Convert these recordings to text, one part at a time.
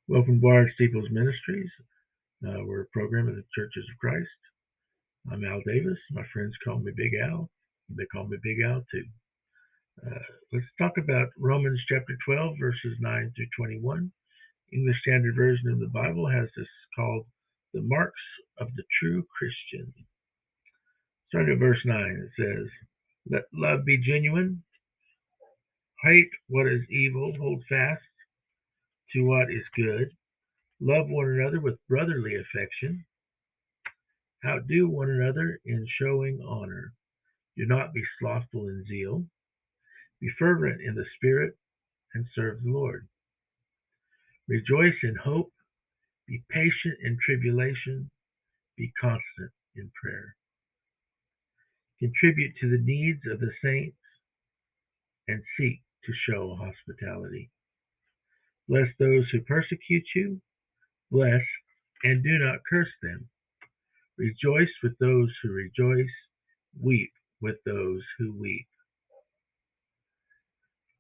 Welcome to Bar Steeples Ministries. We're a program of the Churches of Christ. I'm Al Davis. My friends call me Big Al. They call me Big Al too. Let's talk about Romans chapter 12, verses 9 through 21. English Standard Version of the Bible has this called the marks of the true Christian. Starting at verse 9, it says, "Let love be genuine. Hate what is evil. Hold fast to what is good. Love one another with brotherly affection. Outdo one another in showing honor. Do not be slothful in zeal. Be fervent in the Spirit and serve the Lord. Rejoice in hope. Be patient in tribulation. Be constant in prayer. Contribute to the needs of the saints and seek to show hospitality. Bless those who persecute you. Bless and do not curse them. Rejoice with those who rejoice. Weep with those who weep.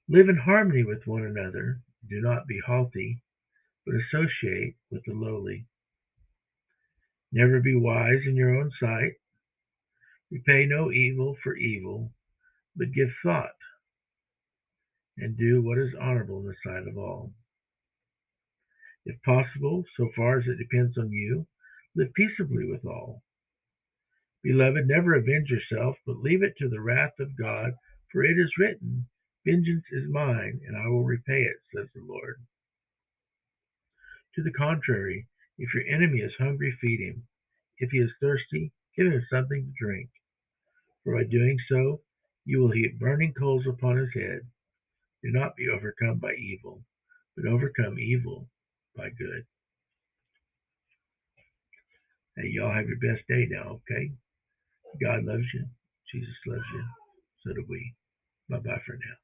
Live in harmony with one another. Do not be haughty, but associate with the lowly. Never be wise in your own sight. Repay no evil for evil, but give thought and do what is honorable in the sight of all. If possible, so far as it depends on you, live peaceably with all. Beloved, never avenge yourself, but leave it to the wrath of God, for it is written, 'Vengeance is mine, and I will repay it,' says the Lord. To the contrary, if your enemy is hungry, feed him. If he is thirsty, give him something to drink. For by doing so, you will heap burning coals upon his head. Do not be overcome by evil, but overcome evil by good." Hey, y'all have your best day now, okay? God loves you. Jesus loves you. So do we. Bye-bye for now.